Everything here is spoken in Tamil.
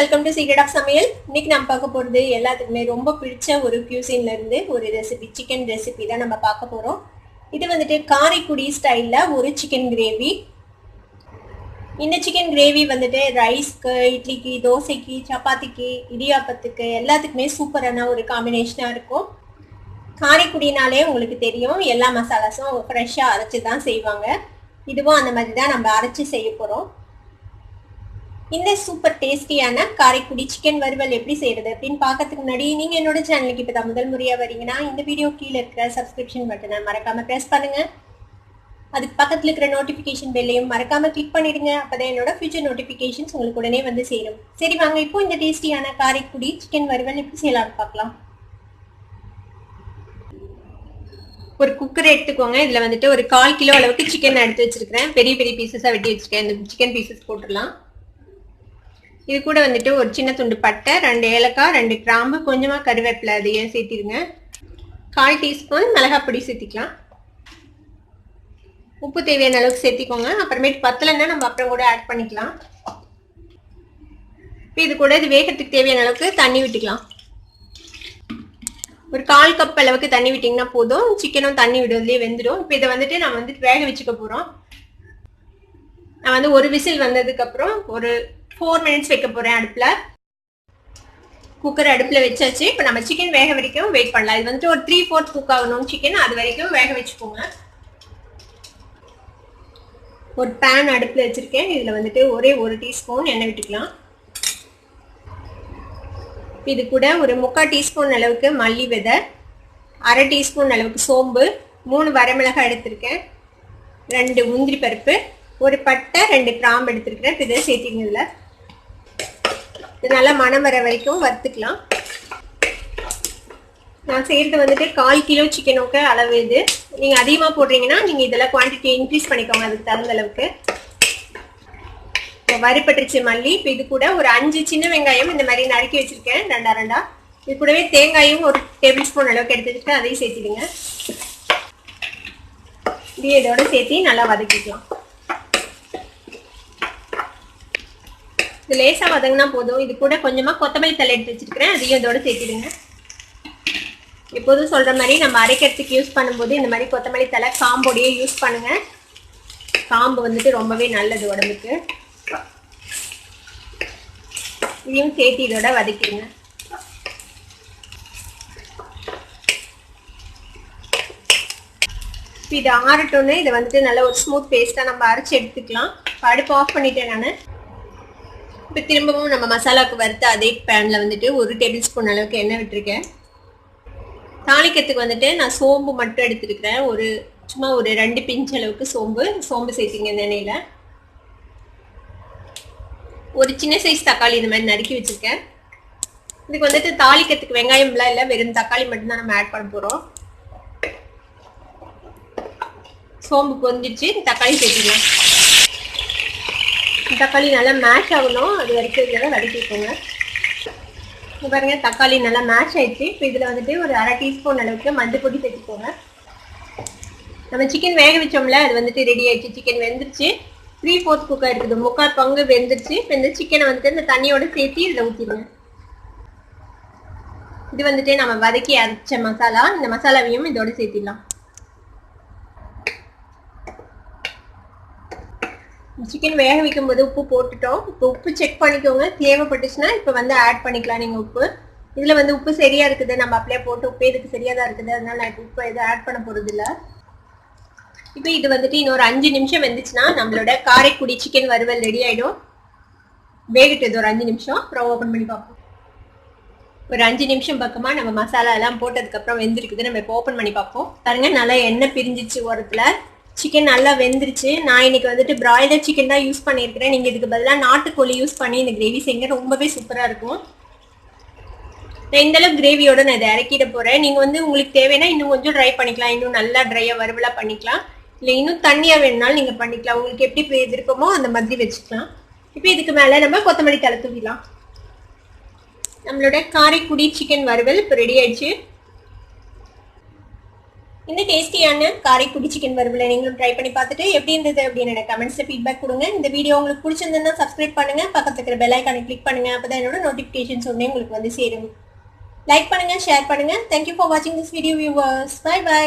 வெல்கம் டு சீக்ரெட் ஆஃப் சமையல். இன்னைக்கு நம்ம பார்க்க போகிறது எல்லாத்துக்குமே ரொம்ப பிடிச்ச ஒரு கியூசின்ல இருந்து ஒரு ரெசிபி, சிக்கன் ரெசிபி தான் நம்ம பார்க்க போகிறோம். இது வந்துட்டு காரைக்குடி ஸ்டைலில் ஒரு சிக்கன் கிரேவி. இந்த சிக்கன் கிரேவி வந்துட்டு ரைஸ்க்கு, இட்லிக்கு, தோசைக்கு, சப்பாத்திக்கு, இடியாப்பத்துக்கு எல்லாத்துக்குமே சூப்பரான ஒரு காம்பினேஷனாக இருக்கும். காரைக்குடினாலே உங்களுக்கு தெரியும், எல்லா மசாலாஸும் ஃப்ரெஷ்ஷாக அரைச்சி தான் செய்வாங்க. இதுவும் அந்த மாதிரி தான் நம்ம அரைச்சி செய்ய போகிறோம். இந்த சூப்பர் டேஸ்டியான காரைக்குடி சிக்கன் வறுவல் எப்படி செய்யறது அப்படின்னு பார்க்கறதுக்கு முன்னாடி நீங்க என்னோட சேனலுக்கு இப்போ முதல் முறையா வரீங்கன்னா இந்த வீடியோ கீழே இருக்கிற சப்ஸ்கிரிப்ஷன் பட்டனை மறக்காம பிரஸ் பண்ணுங்க. அதுக்கு பக்கத்துல இருக்கிற நோட்டிபிகேஷன் பெல்லையும் மறக்காம கிளிக் பண்ணிடுங்க. அப்பதான் என்னோட ஃபியூச்சர் நோட்டிபிகேஷன்ஸ் உங்களுக்கு உடனே வந்து சேரும். சரி வாங்க, இப்போ இந்த டேஸ்டியான காரைக்குடி சிக்கன் வறுவல் எப்படி செய்யலாம்னு பார்க்கலாம். ஒரு குக்கர் எடுத்துக்கோங்க. இதுல வந்துட்டு ஒரு 1/4 கிலோ அளவுக்கு சிக்கன் எடுத்து வச்சிருக்கேன். பெரிய பெரிய பீசஸா வெட்டி வச்சிருக்கேன். இந்த சிக்கன் பீசஸ் போட்டுடலாம். இது கூட வந்துட்டு ஒரு சின்ன துண்டு பட்டை, 2 ஏலக்காய், 2 கிராம்பு, கொஞ்சமா கருவேப்பிலை அதையும் சேர்த்திருங்க. 1/4 டீஸ்பூன் மிளகாய் பொடி சேர்த்திக்கலாம். உப்பு தேவையான அளவுக்கு சேர்த்திக்கோங்க. அப்புறமேட்டு பத்தலைன்னா நம்ம அப்புறம் கூட ஆட் பண்ணிக்கலாம். இப்போ இது கூட இது வேகத்துக்கு தேவையான அளவுக்கு தண்ணி விட்டுக்கலாம். ஒரு 1/4 கப் அளவுக்கு தண்ணி விட்டிங்கன்னா போதும். சிக்கனும் தண்ணி விடுறதுலேயே வெந்துடும். இப்போ இதை வந்துட்டு நம்ம வந்துட்டு வேக வச்சுக்க போகிறோம். நான் வந்து ஒரு விசில் வந்ததுக்கு அப்புறம் ஒரு 4 மினிட்ஸ் வைக்க போறேன் அடுப்புல. குக்கர் அடுப்புல வச்சாச்சு. இப்போ நம்ம சிக்கன் வேக வரைக்கும் வெயிட் பண்ணலாம். இது வந்துட்டு ஒரு 3/4 குக் ஆகணும் சிக்கன், அது வரைக்கும் வேக வச்சுக்கோங்க. ஒரு பேன் அடுப்புல வச்சிருக்கேன். இதுல வந்துட்டு ஒரே 1 டீஸ்பூன் எண்ணெய் விட்டுக்கலாம். இது கூட ஒரு 3/4 டீஸ்பூன் அளவுக்கு மல்லி விதை, 1/2 டீஸ்பூன் அளவுக்கு சோம்பு, 3 வரமிளகாய் எடுத்திருக்கேன், 2 முந்திரி பருப்பு, ஒரு பட்டை, 2 கிராம்பு எடுத்திருக்கிறேன். இதை சேர்த்திங்க. இதுல இது நல்லா மணம் வர வரைக்கும் வறுத்துக்கலாம். நான் செய்யறது வந்துட்டு 1/4 கிலோ சிக்கனுக்கு அளவு. இது நீங்க அதிகமா போடுறீங்கன்னா நீங்க இதெல்லாம் குவான்டிட்டி இன்க்ரீஸ் பண்ணிக்கோங்க அதுக்கு தகுந்த அளவுக்கு. வறுபட்டுருச்சு மல்லி. இப்போ இது கூட ஒரு 5 சின்ன வெங்காயம் இந்த மாதிரி நறுக்கி வச்சிருக்கேன், 2 இது கூடவே தேங்காயும் ஒரு டேபிள் ஸ்பூன் அளவுக்கு எடுத்து வச்சுட்டு அதையும் சேர்த்திடுங்க. இது இதோட சேர்த்து நல்லா வதக்கிக்கலாம். இது லேசா வதங்கினா போதும். இது கூட கொஞ்சமா கொத்தமல்லி தழை எடுத்து வச்சிருக்கிறேன், அதையும் இதோட சேர்த்திடுங்க. எப்போதும் சொல்ற மாதிரி நம்ம அரைக்கிறதுக்கு யூஸ் பண்ணும்போது இந்த மாதிரி கொத்தமல்லி தழை காம்போடையே யூஸ் பண்ணுங்க. காம்பு வந்துட்டு ரொம்பவே நல்லது உடம்புக்கு. இதையும் சேர்த்து இதோட வதக்கிடுங்க. இது ஆறட்டோன்னு இதை வந்துட்டு நல்ல ஒரு ஸ்மூத் பேஸ்டா நம்ம அரைச்சி எடுத்துக்கலாம். அடுப்பு ஆஃப் பண்ணிட்டேன் நான். இப்போ திரும்பவும் நம்ம மசாலாவுக்கு வறுத்து அதே பேனில் வந்துட்டு 1 டேபிள் ஸ்பூன் அளவுக்கு எண்ணெய் விட்டுருக்கேன். தாளிக்கிறதுக்கு வந்துட்டு நான் சோம்பு மட்டும் எடுத்துருக்கிறேன். சும்மா ஒரு 2 பிஞ்ச் அளவுக்கு சோம்பு சேர்த்திங்க இந்த எண்ணெயில். ஒரு சின்ன சைஸ் தக்காளி இந்த மாதிரி நறுக்கி வச்சுருக்கேன். இதுக்கு வந்துட்டு தாளிக்கிறதுக்கு வெங்காயம்லாம் இல்லை, வெறும் தக்காளி மட்டும்தான் நம்ம ஆட் பண்ண போகிறோம். சோம்பு பொந்திச்சு தக்காளி சேர்த்திக்கலாம். தக்காளி நல்லா மேஷ் ஆகணும், அது வரைக்கும் இதில் வதக்கிக்கோங்க. பாருங்க, தக்காளி நல்லா மேஷ் ஆயிடுச்சு. இப்போ இதில் வந்துட்டு ஒரு 1/2 டீஸ்பூன் அளவுக்கு மஞ்சள் பொடி சேர்த்துக்கோங்க. நம்ம சிக்கன் வேக வச்சோம்ல, அது வந்துட்டு ரெடி ஆயிடுச்சு. சிக்கன் வெந்துருச்சு. 3/4 குக் ஆயிருக்குது, 3/4 பங்கு வெந்துருச்சு. இப்போ இந்த சிக்கனை வந்துட்டு இந்த தண்ணியோட சேர்த்து இதில் ஊற்றிடுங்க. இது வந்துட்டு நம்ம வதக்கி அரைச்ச மசாலா. இந்த மசாலாவையும் இதோட சேர்த்திடலாம். சிக்கன் வேக வைக்கும் போது உப்பு போட்டுட்டோம். இப்போ உப்பு செக் பண்ணிக்கோங்க. தேவைப்பட்டுச்சுன்னா இப்போ வந்து ஆட் பண்ணிக்கலாம் நீங்கள் உப்பு. இதில் வந்து உப்பு சரியா இருக்குது, நம்ம அப்படியே போட்டு உப்பு இதுக்கு சரியா தான் இருக்குது, அதனால நான் இப்போ உப்பு எதுவும் ஆட் பண்ண போகிறது இல்லை. இப்போ இது வந்துட்டு இன்னொரு 5 நிமிஷம் வெந்துச்சுன்னா நம்மளோட காரைக்குடி சிக்கன் வறுவல் ரெடி ஆகிடும். வேகட்டு இது ஒரு 5 நிமிஷம், அப்புறம் ஓப்பன் பண்ணி பார்ப்போம். ஒரு 5 நிமிஷம் பக்கமாக நம்ம மசாலா எல்லாம் போட்டதுக்கப்புறம் வெந்திருக்குது. நம்ம இப்போ ஓப்பன் பண்ணி பார்ப்போம். பாருங்க, நல்லா எண்ணெய் பிரிஞ்சிச்சு ஓரத்தில். சிக்கன் நல்லா வெந்துருச்சு. நான் இன்னைக்கு வந்துட்டு பிராய்லர் சிக்கன் தான் யூஸ் பண்ணியிருக்கிறேன். நீங்கள் இதுக்கு பதிலாக நாட்டுக்கோழி யூஸ் பண்ணி இந்த கிரேவி செய்யுங்க, ரொம்பவே சூப்பராக இருக்கும். நான் இந்த அளவுக்கு கிரேவியோட நான் இதை இறக்கிட போகிறேன். நீங்கள் வந்து உங்களுக்கு தேவைன்னா இன்னும் கொஞ்சம் ட்ரை பண்ணிக்கலாம், இன்னும் நல்லா ட்ரையாக வறுவலாக பண்ணிக்கலாம். இல்லை இன்னும் தண்ணியாக வேணும்னாலும் நீங்கள் பண்ணிக்கலாம். உங்களுக்கு எப்படி விருப்பமோ அந்த மாதிரி வச்சுக்கலாம். இப்போ இதுக்கு மேலே நம்ம கொத்தமல்லி தழை தூவிடலாம். நம்மளோட காரைக்குடி சிக்கன் வறுவல் இப்போ ரெடி ஆயிடுச்சு. இந்த டேஸ்டியான காரைக்குடி சிக்கன் வறுவலை நீங்களும் ட்ரை பண்ணி பார்த்துட்டு எப்படி இருந்தது அப்படின்னு எனக்கு கமெண்ட்ஸ்ல ஃபீட்பேக் கொடுங்க. இந்த வீடியோ உங்களுக்கு பிடிச்சிருந்ததுன்னா சப்ஸ்கிரைப் பண்ணுங்க, பக்கத்துல இருக்கிற பெல் ஐகானை கிளிக் பண்ணுங்க. அப்பதான் என்னோட நோட்டிபிகேஷன்ஸ் உடனே உங்களுக்கு வந்து சேரும். லைக் பண்ணுங்க, ஷேர் பண்ணுங்க. தேங்க்யூ ஃபார் வாட்சிங் this video viewers. Bye by.